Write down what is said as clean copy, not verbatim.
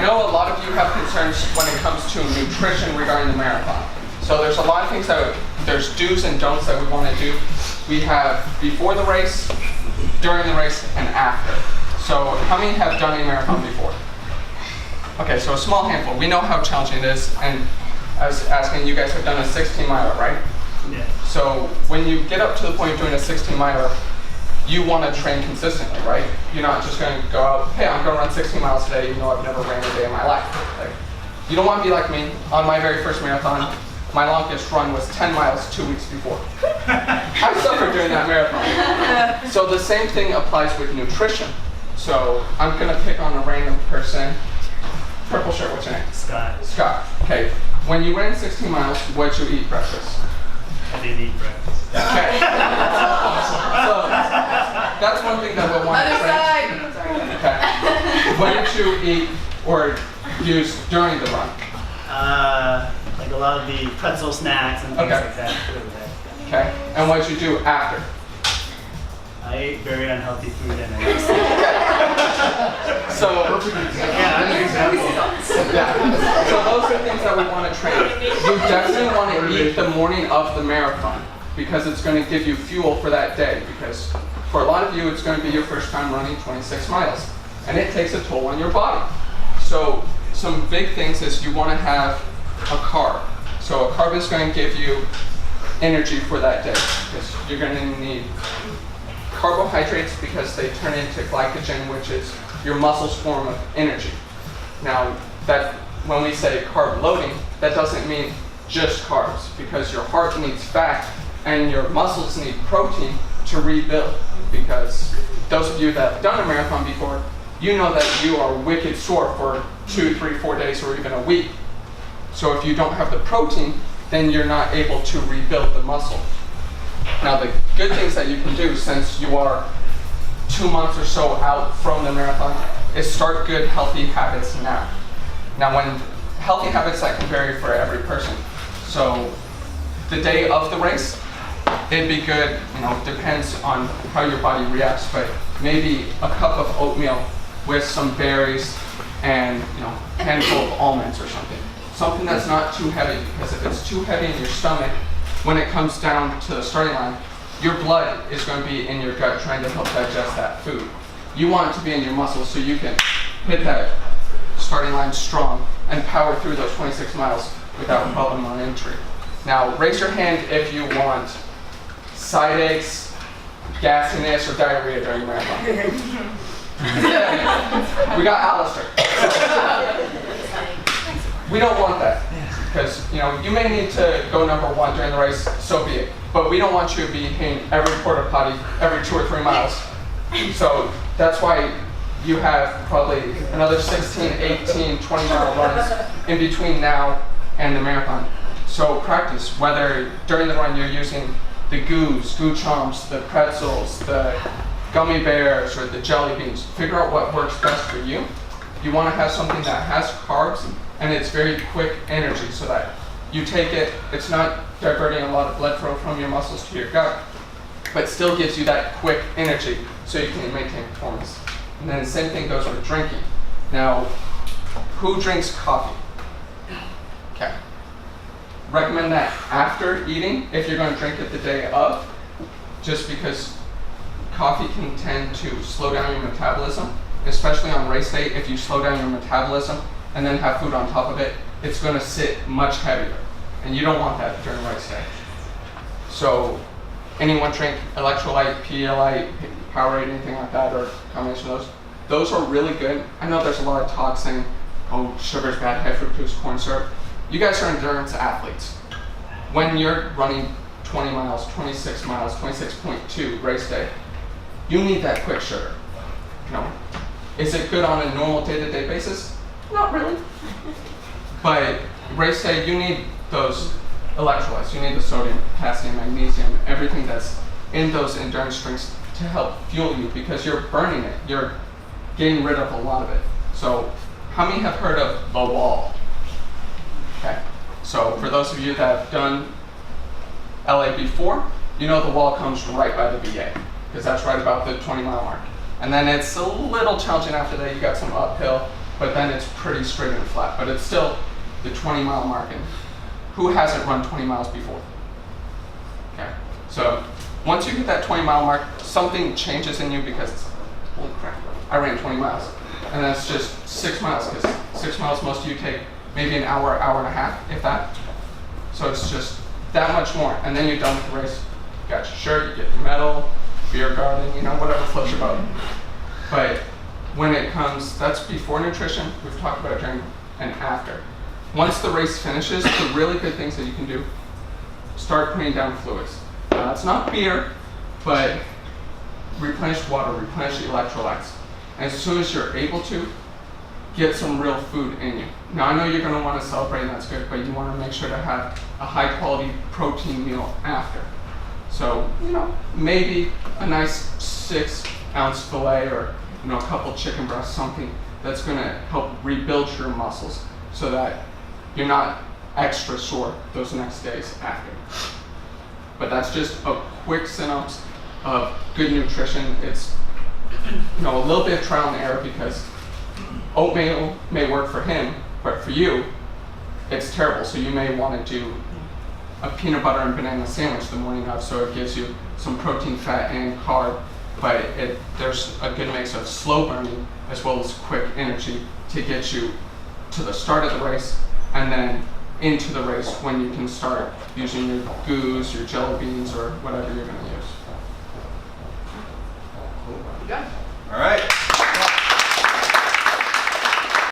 I know a lot of you have concerns when it comes to nutrition regarding the marathon. So there's a lot of things there's do's and don'ts that we want to do. We have before the race, during the race, and after. So how many have done a marathon before? Okay, so a small handful. We know how challenging it is, and I was asking, you guys have done a 16-miler, right? Yeah. So when you get up to the point of doing a 16-miler, you want to train consistently, right? You're not just going to go out, hey, I'm going to run 16 miles today, even though I've never ran a day in my life. Like, you don't want to be like me. On my very first marathon, my longest run was 10 miles 2 weeks before. I suffered during that marathon. So the same thing applies with nutrition. So I'm going to pick on a random person. Purple shirt, what's your name? Scott. Scott. Okay. When you ran 16 miles, what'd you eat breakfast? I didn't eat breakfast. Okay. So that's one thing that we'll want to train. Okay. What did you eat or use during the run? Like a lot of the pretzel snacks and things like that. Okay. And what did you do after? I ate very unhealthy food and I So those are things that we want to train. You definitely want to eat the morning of the marathon because it's going to give you fuel for that day. Because for a lot of you, it's going to be your first time running 26 miles, and it takes a toll on your body. So some big things is you want to have a carb. So a carb is going to give you energy for that day because you're going to need carbohydrates because they turn into glycogen, which is your muscle's form of energy. Now, that when we say carb loading, that doesn't mean just carbs because your heart needs fat and your muscles need protein to rebuild. Because those of you that have done a marathon before, you know that you are wicked sore for 2, 3, 4 days or even a week. So if you don't have the protein, then you're not able to rebuild the muscle. Now the good things that you can do since you are 2 months or so out from the marathon is start good healthy habits now. Now when healthy habits, that can vary for every person. So the day of the race, it'd be good, depends on how your body reacts, but maybe a cup of oatmeal with some berries and a handful of almonds or something. Something that's not too heavy, because if it's too heavy in your stomach, when it comes down to the starting line, your blood is going to be in your gut trying to help digest that food. You want it to be in your muscles so you can hit that starting line strong and power through those 26 miles without problem or injury. Now, raise your hand if you want side aches, gassiness, or diarrhea during the marathon. We got Alistair. We don't want that. Because you may need to go number 1 during the race, so be it. But we don't want you to be hitting every porta potty every 2 or 3 miles. So that's why you have probably another 16, 18, 20-mile runs in between now and the marathon. So practice, whether during the run you're using the goo chomps, the pretzels, the gummy bears, or the jelly beans. Figure out what works best for you. You want to have something that has carbs and it's very quick energy so that you take it, it's not diverting a lot of blood flow from your muscles to your gut, but still gives you that quick energy so you can maintain performance. And then the same thing goes with drinking. Now, who drinks coffee? Okay. Recommend that after eating if you're going to drink it the day of, just because coffee can tend to slow down your metabolism, especially on race day. If you slow down your metabolism and then have food on top of it, it's going to sit much heavier, and you don't want that during race day. So anyone drink electrolyte, Pedialyte, Powerade, anything like that, or a combination of those? Those are really good. I know there's a lot of talk saying, oh, sugar's bad, high fructose corn syrup. You guys are endurance athletes. When you're running 20 miles, 26 miles, 26.2 race day, you need that quick sugar. Is it good on a normal day-to-day basis? Not really. But race day, you need those electrolytes. You need the sodium, potassium, magnesium, everything that's in those endurance drinks to help fuel you because you're burning it. You're getting rid of a lot of it. So how many have heard of the wall? Okay. So for those of you that have done LA before, you know the wall comes right by the VA because that's right about the 20-mile mark. And then it's a little challenging after that. You got some uphill, but then it's pretty straight and flat. But it's still the 20-mile mark. And who hasn't run 20 miles before? Okay, so once you hit that 20-mile mark, something changes in you because, holy crap, I ran 20 miles. And that's just 6 miles, because 6 miles most of you take maybe an hour, hour and a half, if that. So it's just that much more. And then you're done with the race. You got your shirt, you get your medal, beer garden, you know, whatever floats your boat. But when it comes, that's before nutrition. We've talked about during and after. Once the race finishes, the really good things that you can do, start putting down fluids. Now, it's not beer, but replenish water, replenish electrolytes. And as soon as you're able to, get some real food in you. Now, I know you're going to want to celebrate, and that's good, but you want to make sure to have a high quality protein meal after. So, you know, maybe a nice 6-ounce fillet, or, you know, a couple chicken breasts, something that's going to help rebuild your muscles so that you're not extra sore those next days after. But that's just a quick synopsis of good nutrition. It's, you know, a little bit of trial and error, because oatmeal may work for him, but for you, it's terrible. So you may want to do a peanut butter and banana sandwich the morning of, so it gives you some protein, fat, and carb, but there's a good mix of slow burning as well as quick energy to get you to the start of the race and then into the race when you can start using your goos, your jelly beans, or whatever you're going to use. Yeah. All right.